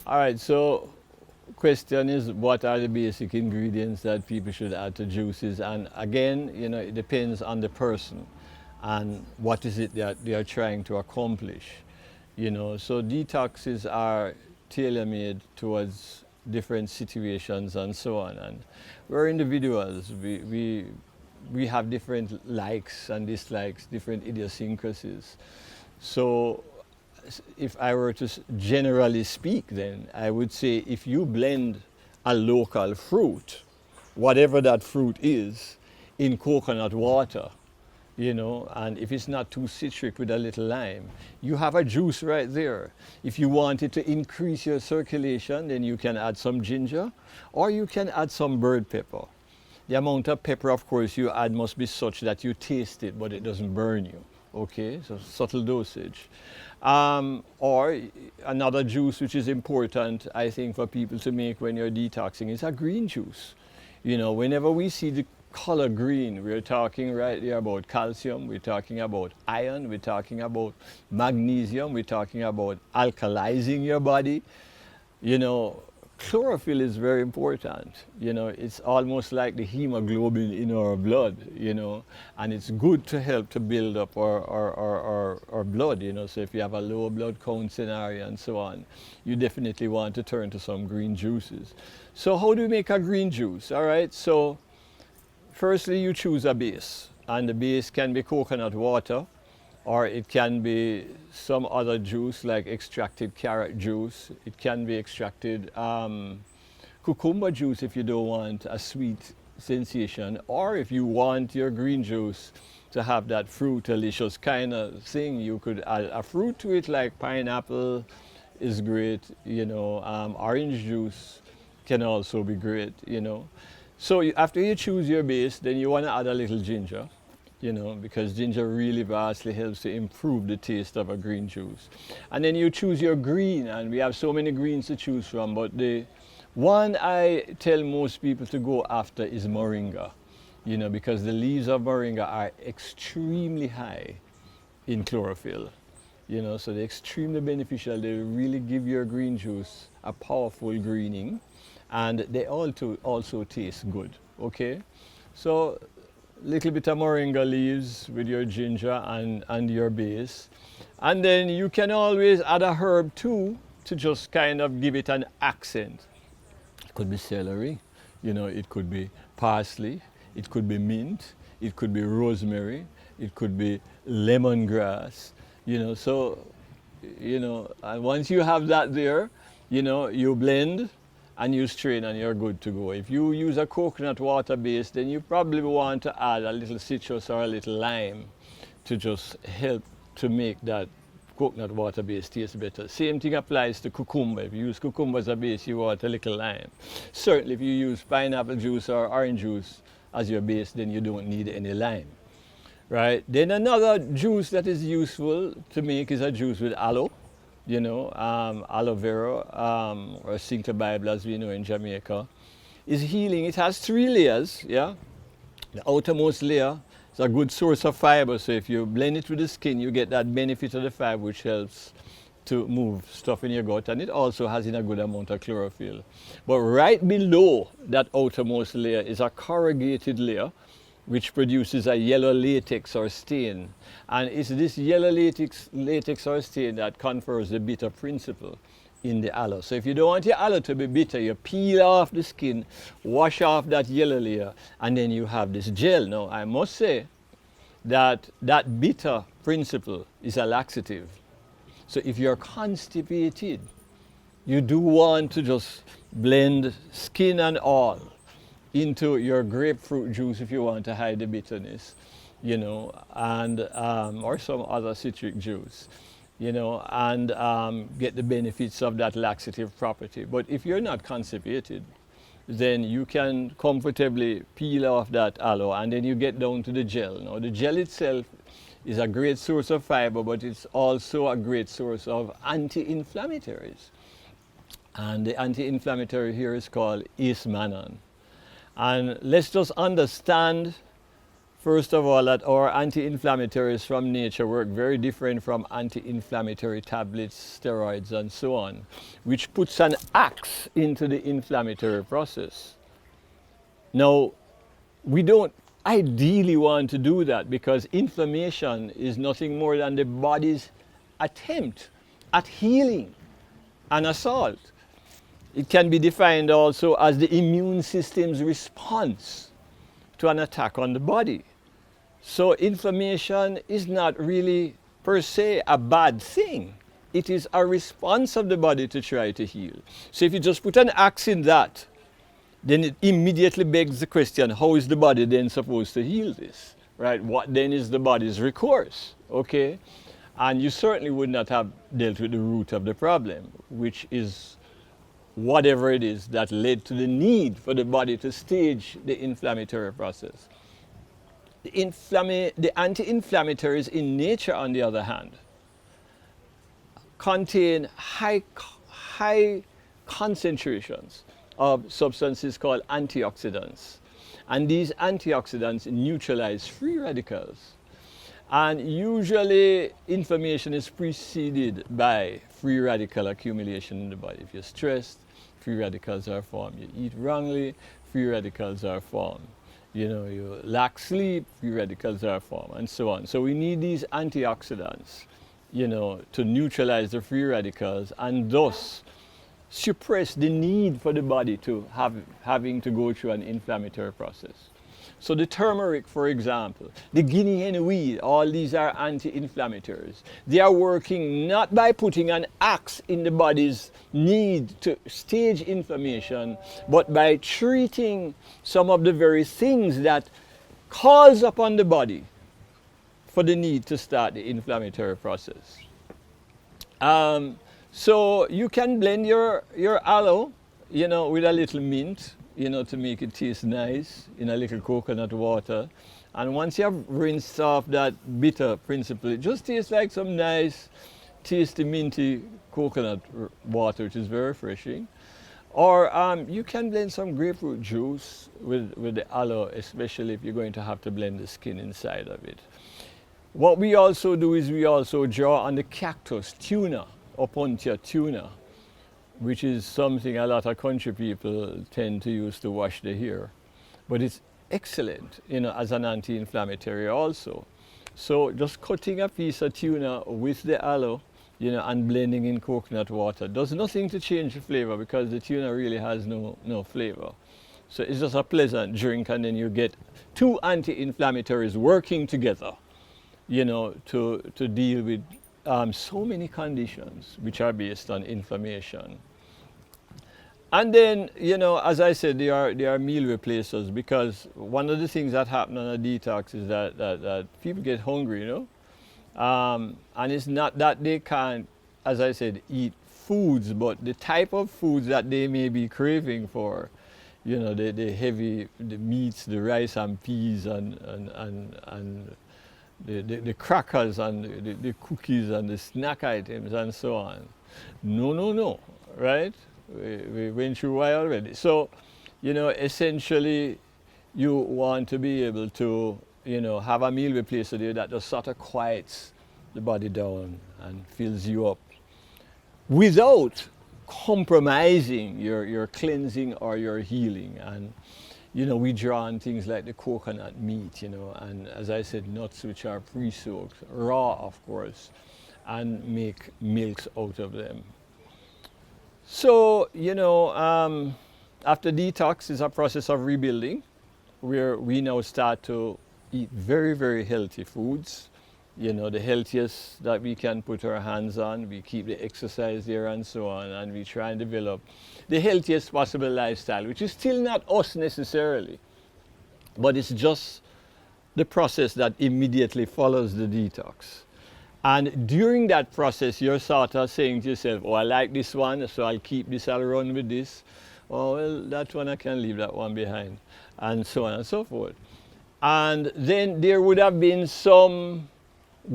All right, so question is what are the basic ingredients that people should add to juices? And again, it depends on the person and what is it that they are trying to accomplish. So detoxes are tailor-made towards different situations and so on. And we're individuals. We have different likes and dislikes, different idiosyncrasies. So if I were to generally speak, then I would say if you blend a local fruit, whatever that fruit is, in coconut water, and if it's not too citric with a little lime, you have a juice right there. If you wanted to increase your circulation, then you can add some ginger, or you can add some bird pepper. The amount of pepper, of course, you add must be such that you taste it, but it doesn't burn you. Okay, so subtle dosage. Or another juice which is important, I think, for people to make when you're detoxing is a green juice. Whenever we see the color green, we're talking right there about calcium, we're talking about iron, we're talking about magnesium, we're talking about alkalizing your body. Chlorophyll is very important. It's almost like the hemoglobin in our blood, and it's good to help to build up our blood, So if you have a low blood count scenario and so on, you definitely want to turn to some green juices. So how do we make a green juice? All right, so firstly you choose a base, and the base can be coconut water, or it can be some other juice like extracted carrot juice. It can be extracted cucumber juice if you don't want a sweet sensation, or if you want your green juice to have that fruit-delicious kind of thing, you could add a fruit to it, like pineapple is great, orange juice can also be great, So after you choose your base, then you want to add a little ginger. Because ginger really vastly helps to improve the taste of a green juice. And then you choose your green, and we have so many greens to choose from, but the one I tell most people to go after is moringa, because the leaves of moringa are extremely high in chlorophyll, so they're extremely beneficial. They really give your green juice a powerful greening, and they also taste good, okay? So little bit of moringa leaves with your ginger and your base. And then you can always add a herb too to just kind of give it an accent. It could be celery, it could be parsley, it could be mint, it could be rosemary, it could be lemongrass, and once you have that there, you blend and you strain and you're good to go. If you use a coconut water base, then you probably want to add a little citrus or a little lime to just help to make that coconut water base taste better. Same thing applies to cucumber. If you use cucumber as a base, you want a little lime. Certainly if you use pineapple juice or orange juice as your base, then you don't need any lime. Right? Then another juice that is useful to make is a juice with aloe. Aloe vera, or Cinco Bible as we know in Jamaica, is healing. It has 3 layers, yeah? The outermost layer is a good source of fiber, so if you blend it with the skin, you get that benefit of the fiber, which helps to move stuff in your gut, and it also has in a good amount of chlorophyll. But right below that outermost layer is a corrugated layer, which produces a yellow latex or stain. And it's this yellow latex or stain that confers the bitter principle in the aloe. So if you don't want your aloe to be bitter, you peel off the skin, wash off that yellow layer, and then you have this gel. Now, I must say that that bitter principle is a laxative. So if you're constipated, you do want to just blend skin and all into your grapefruit juice if you want to hide the bitterness, and or some other citric juice, and get the benefits of that laxative property. But if you're not constipated, then you can comfortably peel off that aloe, and then you get down to the gel. Now, the gel itself is a great source of fiber, but it's also a great source of anti-inflammatories. And the anti-inflammatory here is called Ace Manon. And let's just understand first of all, that our anti-inflammatories from nature work very different from anti-inflammatory tablets, steroids, and so on, which puts an axe into the inflammatory process. Now, we don't ideally want to do that because inflammation is nothing more than the body's attempt at healing and assault. It can be defined also as the immune system's response to an attack on the body. So inflammation is not really per se a bad thing. It is a response of the body to try to heal. So if you just put an axe in that, then it immediately begs the question, how is the body then supposed to heal this? Right? What then is the body's recourse? Okay? And you certainly would not have dealt with the root of the problem, which is whatever it is that led to the need for the body to stage the inflammatory process. The anti-inflammatories in nature, on the other hand, contain high concentrations of substances called antioxidants. And these antioxidants neutralize free radicals. And usually inflammation is preceded by free radical accumulation in the body. If you're stressed, free radicals are formed. You eat wrongly, free radicals are formed. You lack sleep, free radicals are formed, and so on. So we need these antioxidants, to neutralize the free radicals and thus suppress the need for the body to having to go through an inflammatory process. So the turmeric, for example, the guinea hen weed, all these are anti-inflammatories. They are working not by putting an axe in the body's need to stage inflammation, but by treating some of the very things that calls upon the body for the need to start the inflammatory process. So you can blend your aloe, with a little mint, to make it taste nice in a little coconut water. And once you have rinsed off that bitter principle, it just tastes like some nice, tasty, minty coconut water, which is very refreshing. Or you can blend some grapefruit juice with the aloe, especially if you're going to have to blend the skin inside of it. What we also do is we also draw on the cactus tuna, Opuntia tuna, which is something a lot of country people tend to use to wash their hair. But it's excellent, as an anti-inflammatory also. So just cutting a piece of tuna with the aloe, and blending in coconut water does nothing to change the flavor because the tuna really has no flavor. So it's just a pleasant drink, and then you get two anti-inflammatories working together, to deal with so many conditions which are based on inflammation. And then, as I said, they are meal replacers, because one of the things that happen on a detox is that people get hungry, and it's not that they can't, as I said, eat foods, but the type of foods that they may be craving for, the meats, the rice and peas and the crackers and the cookies and the snack items and so on. No, right? We went through why already. So, essentially you want to be able to, have a meal replacer there that just sort of quiets the body down and fills you up without compromising your cleansing or your healing. And we draw on things like the coconut meat, and as I said, nuts which are pre-soaked, raw of course, and make milks out of them. So, after detox is a process of rebuilding, where we now start to eat very, very healthy foods, the healthiest that we can put our hands on. We keep the exercise there and so on, and we try and develop the healthiest possible lifestyle, which is still not us necessarily, but it's just the process that immediately follows the detox. And during that process, you're sort of saying to yourself, oh, I like this one, so I'll keep this, I'll run with this. Oh, well, that one I can leave that one behind, and so on and so forth. And then there would have been some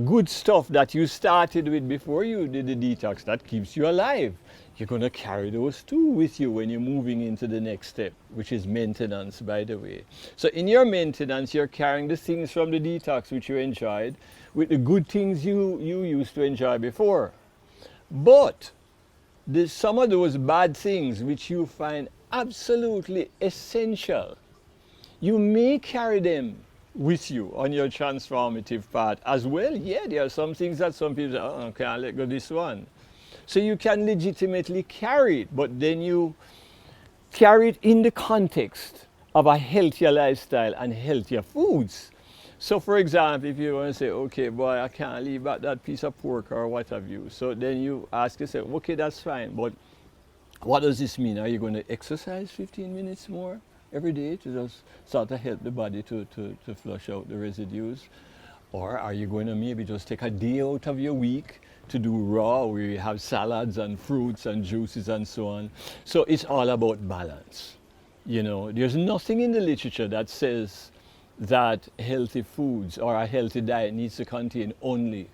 good stuff that you started with before you did the detox that keeps you alive. you're going to carry those too with you when you're moving into the next step, which is maintenance, by the way. So in your maintenance, you're carrying the things from the detox which you enjoyed with the good things you used to enjoy before. But there's some of those bad things which you find absolutely essential, you may carry them with you on your transformative path as well. Yeah, there are some things that some people say, oh, I can't let go this one. So you can legitimately carry it, but then you carry it in the context of a healthier lifestyle and healthier foods. So for example, if you want to say, okay, boy, I can't leave out that piece of pork or what have you. So then you ask yourself, okay, that's fine, but what does this mean? Are you going to exercise 15 minutes more every day to just sort of help the body to flush out the residues? Or are you going to maybe just take a day out of your week to do raw, where you have salads and fruits and juices and so on? So it's all about balance. You know, there's nothing in the literature that says that healthy foods or a healthy diet needs to contain only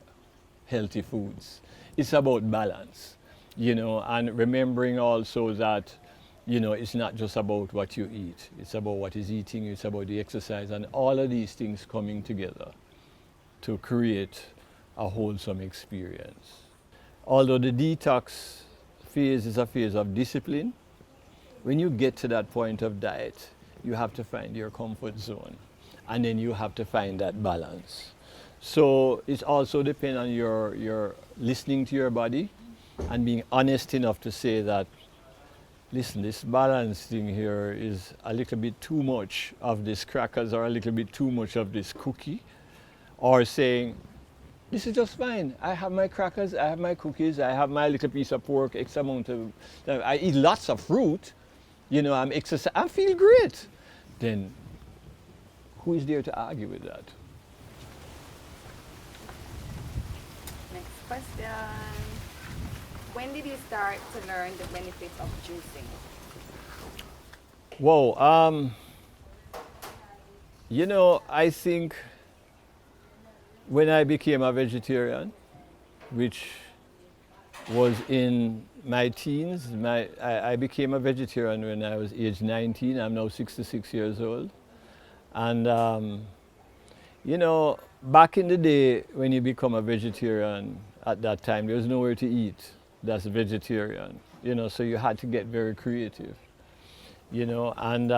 healthy foods. It's about balance, you know, and remembering also that, you know, it's not just about what you eat. It's about what is eating you, it's about the exercise, and all of these things coming together to create a wholesome experience. Although the detox phase is a phase of discipline, when you get to that point of diet, you have to find your comfort zone, and then you have to find that balance. So it also depends on your listening to your body and being honest enough to say that, listen, this balance thing here is a little bit too much of this crackers or a little bit too much of this cookie, or saying, this is just fine. I have my crackers, I have my cookies, I have my little piece of pork, X amount of, I eat lots of fruit, you know, I'm exercising, I feel great. Then who is there to argue with that? Next question. When did you start to learn the benefits of juicing? Whoa, you know, I think when I became a vegetarian, which was in my teens, I became a vegetarian when I was age 19. I'm now 66 years old. And, you know, back in the day when you become a vegetarian, at that time, there was nowhere to eat that's vegetarian, you know, so you had to get very creative, you know, and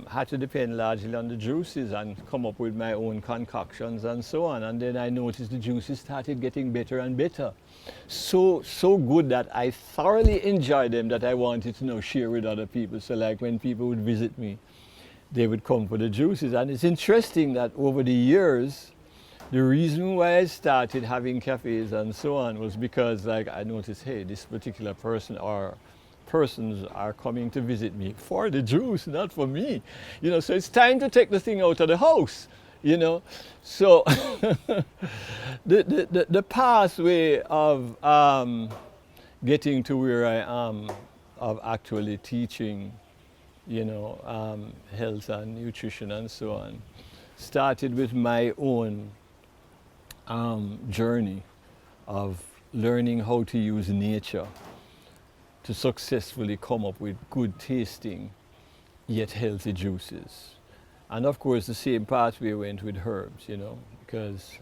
had to depend largely on the juices and come up with my own concoctions and so on. And then I noticed the juices started getting better and better. So good that I thoroughly enjoyed them, that I wanted to now share with other people. So like when people would visit me, they would come for the juices. And it's interesting that over the years, the reason why I started having cafes and so on was because, like, I noticed, hey, this particular person or persons are coming to visit me for the juice, not for me. You know, so it's time to take the thing out of the house, you know. So the pathway of getting to where I am, of actually teaching, you know, health and nutrition and so on, started with my own journey of learning how to use nature to successfully come up with good tasting yet healthy juices. And of course the same pathway went with herbs, you know, because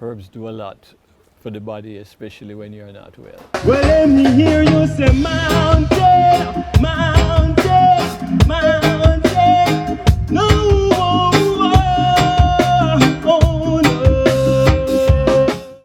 herbs do a lot for the body, especially when you're not well. Well, let me hear you say mountain, mountain, mountain.